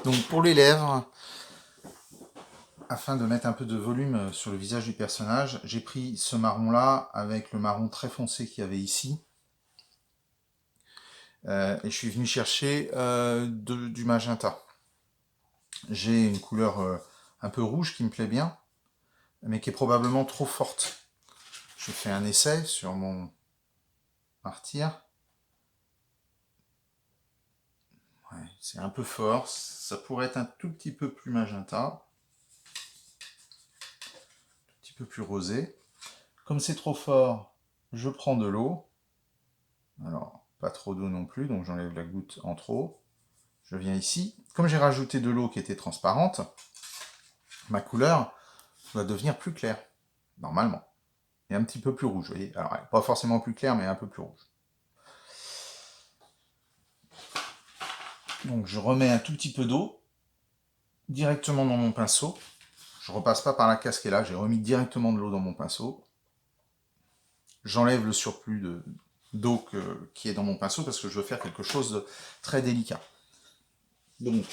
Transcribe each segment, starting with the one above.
Donc pour les lèvres, afin de mettre un peu de volume sur le visage du personnage, j'ai pris ce marron-là avec le marron très foncé qu'il y avait ici. Et je suis venu chercher du magenta. J'ai une couleur un peu rouge qui me plaît bien, mais qui est probablement trop forte. Je fais un essai sur mon martyr. Ouais, c'est un peu fort, ça pourrait être un tout petit peu plus magenta, un petit peu plus rosé. Comme c'est trop fort, je prends de l'eau. Alors, pas trop d'eau non plus, donc j'enlève la goutte en trop. Je viens ici. Comme j'ai rajouté de l'eau qui était transparente, ma couleur va devenir plus claire, normalement. Et un petit peu plus rouge, vous voyez. Alors, pas forcément plus claire, mais un peu plus rouge. Donc, je remets un tout petit peu d'eau directement dans mon pinceau. Je repasse pas par la casque là, j'ai remis directement de l'eau dans mon pinceau. J'enlève le surplus d'eau qui est dans mon pinceau parce que je veux faire quelque chose de très délicat. Donc,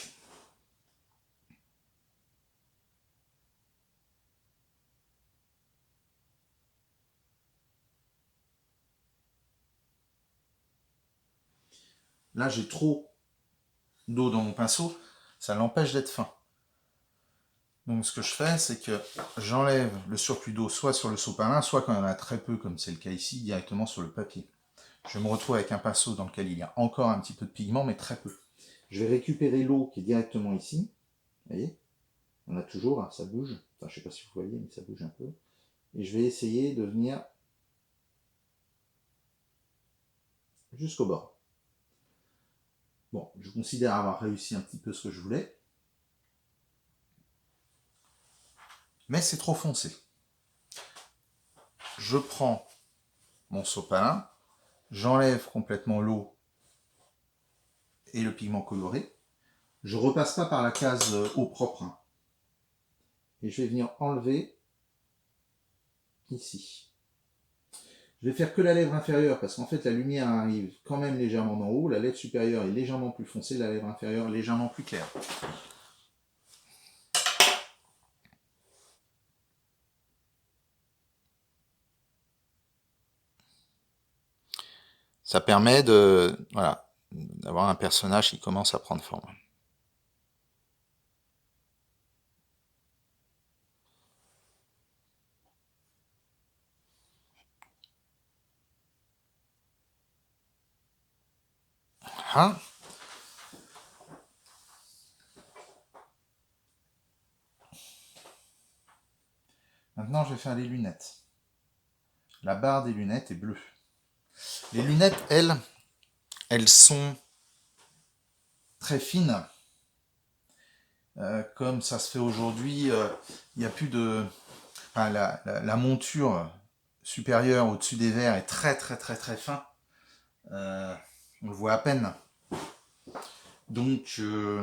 là j'ai trop d'eau dans mon pinceau, ça l'empêche d'être fin. Donc ce que je fais, c'est que j'enlève le surplus d'eau soit sur le sopalin, soit quand il y en a très peu, comme c'est le cas ici, directement sur le papier. Je me retrouve avec un pinceau dans lequel il y a encore un petit peu de pigment, mais très peu. Je vais récupérer l'eau qui est directement ici. Vous voyez, on a toujours, hein, ça bouge. Enfin, je ne sais pas si vous voyez, mais ça bouge un peu. Et je vais essayer de venir jusqu'au bord. Bon, je considère avoir réussi un petit peu ce que je voulais. Mais c'est trop foncé. Je prends mon sopalin, j'enlève complètement l'eau et le pigment coloré. Je repasse pas par la case eau propre. Hein. Et je vais venir enlever ici. Je vais faire que la lèvre inférieure parce qu'en fait la lumière arrive quand même légèrement d'en haut. La lèvre supérieure est légèrement plus foncée, la lèvre inférieure légèrement plus claire. Ça permet d'avoir un personnage qui commence à prendre forme. Hein? Maintenant, je vais faire les lunettes. La barre des lunettes est bleue. Les lunettes, elles sont très fines. Comme ça se fait aujourd'hui, il n'y a plus de... Enfin, la monture supérieure au-dessus des verres est très très très très fin. On le voit à peine. Donc, je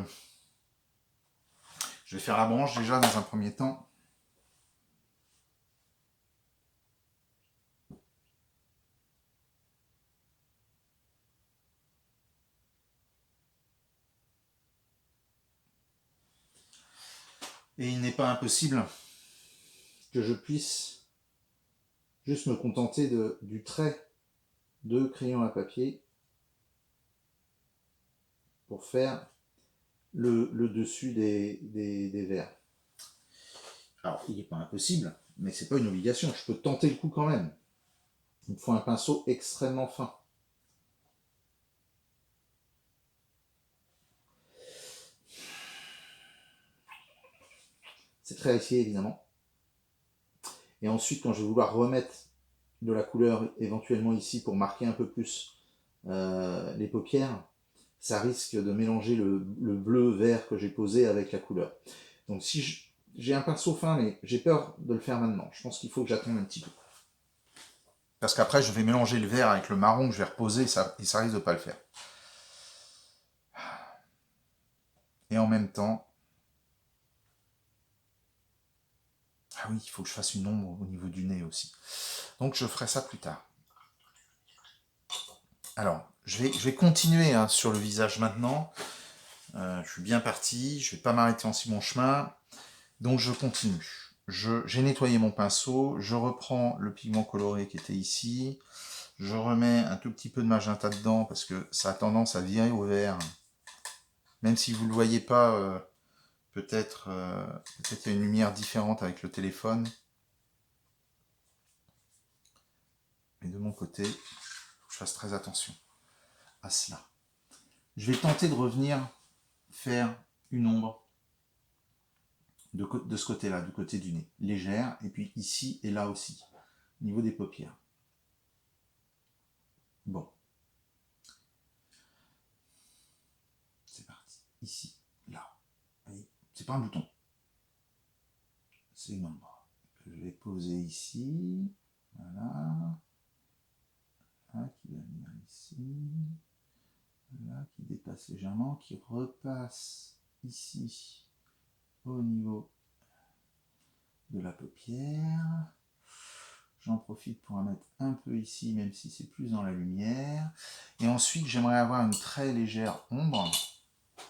vais faire la branche déjà dans un premier temps. Et il n'est pas impossible que je puisse juste me contenter du trait de crayon à papier pour faire le dessus des verres. Alors, il n'est pas impossible, mais c'est pas une obligation. Je peux tenter le coup quand même. Il me faut un pinceau extrêmement fin. C'est très risqué, évidemment. Et ensuite, quand je vais vouloir remettre de la couleur éventuellement ici pour marquer un peu plus les paupières, ça risque de mélanger le bleu-vert que j'ai posé avec la couleur. Donc si j'ai un pinceau fin, mais j'ai peur de le faire maintenant. Je pense qu'il faut que j'attende un petit peu. Parce qu'après, je vais mélanger le vert avec le marron que je vais reposer et ça risque de ne pas le faire. Et en même temps, ah oui, il faut que je fasse une ombre au niveau du nez aussi. Donc je ferai ça plus tard. Alors, je vais continuer hein, sur le visage maintenant. Je suis bien parti, je vais pas m'arrêter en si bon chemin. Donc je continue. J'ai nettoyé mon pinceau, je reprends le pigment coloré qui était ici, je remets un tout petit peu de magenta dedans parce que ça a tendance à virer au vert. Même si vous ne le voyez pas, peut-être il y a une lumière différente avec le téléphone. Mais de mon côté, il faut que je fasse très attention à cela. Je vais tenter de revenir faire une ombre de ce côté-là, du côté du nez, légère, et puis ici et là aussi, au niveau des paupières. Bon, c'est parti. Ici, là. C'est pas un bouton, c'est une ombre. Je vais poser ici, voilà. Là, qui va venir ici, là, qui dépasse légèrement, qui repasse ici, au niveau de la paupière. J'en profite pour en mettre un peu ici, même si c'est plus dans la lumière. Et ensuite, j'aimerais avoir une très légère ombre.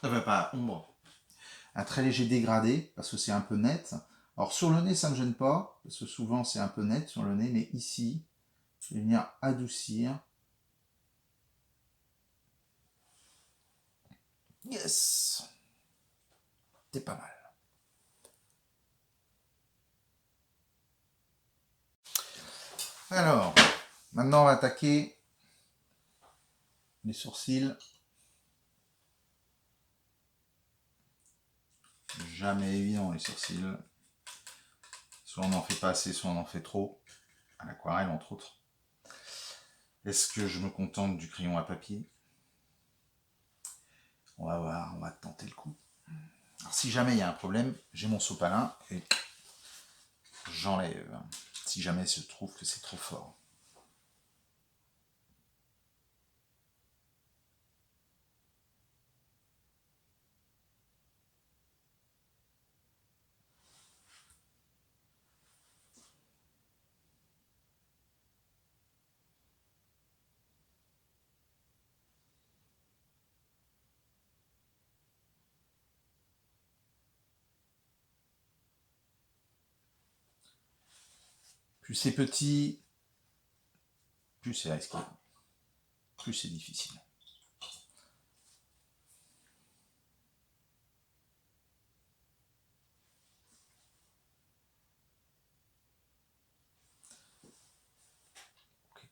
Enfin, pas ombre. Un très léger dégradé, parce que c'est un peu net. Alors, sur le nez, ça ne me gêne pas, parce que souvent, c'est un peu net sur le nez. Mais ici, je vais venir adoucir. Yes! C'est pas mal. Alors, maintenant, on va attaquer les sourcils. Jamais évident les sourcils. Soit on n'en fait pas assez, soit on en fait trop. À l'aquarelle entre autres. Est-ce que je me contente du crayon à papier? On va voir, on va tenter le coup. Alors si jamais il y a un problème, j'ai mon sopalin et j'enlève. Si jamais il se trouve que c'est trop fort. Plus c'est petit, plus c'est risqué. Plus c'est difficile. Okay.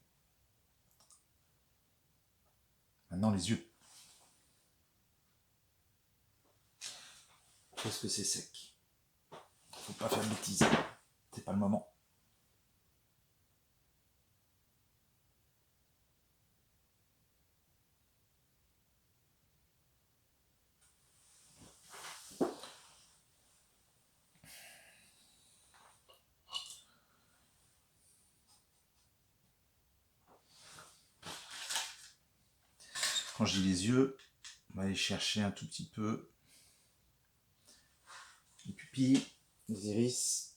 Maintenant les yeux. Parce que c'est sec. Faut pas faire de bêtises. C'est pas le moment. Quand je dis les yeux, on va aller chercher un tout petit peu les pupilles, les iris.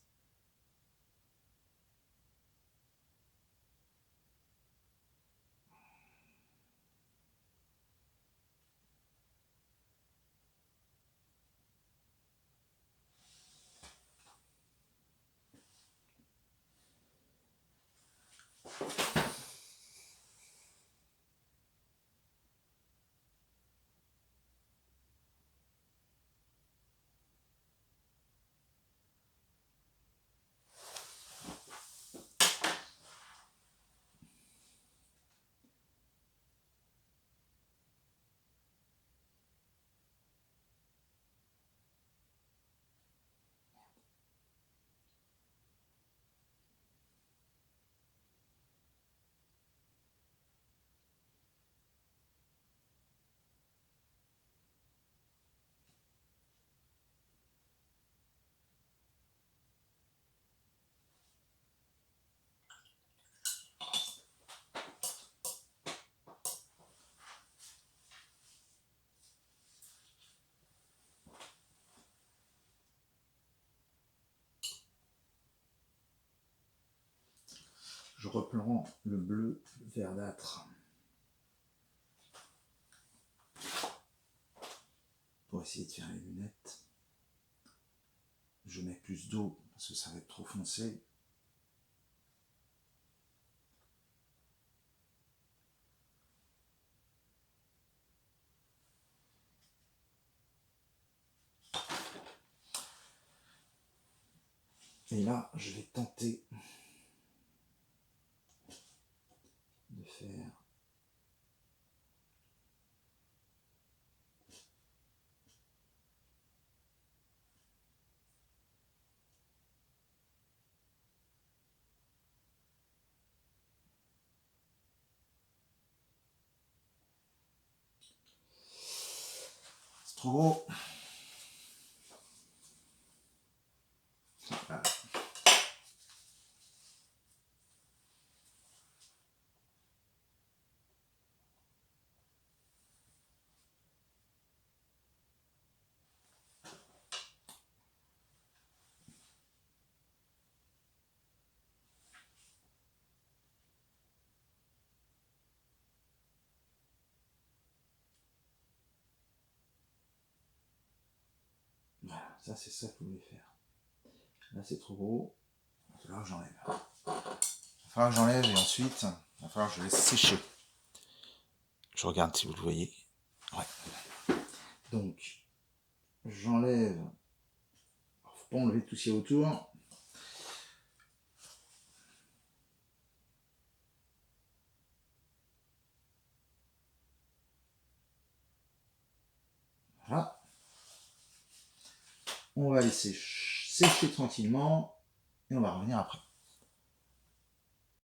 Je reprends le bleu verdâtre pour essayer de faire les lunettes. Je mets plus d'eau parce que ça va être trop foncé. Et là, je vais tenter de faire c'est trop gros. Voilà. Voilà, ça c'est ça que je voulais faire. Là c'est trop gros. Il va falloir que j'enlève. Il va falloir que j'enlève et ensuite, il va falloir que je laisse sécher. Je regarde si vous le voyez. Ouais. Donc, j'enlève. Faut pas enlever tout ce qu'il y a autour. Voilà. On va laisser sécher tranquillement et on va revenir après.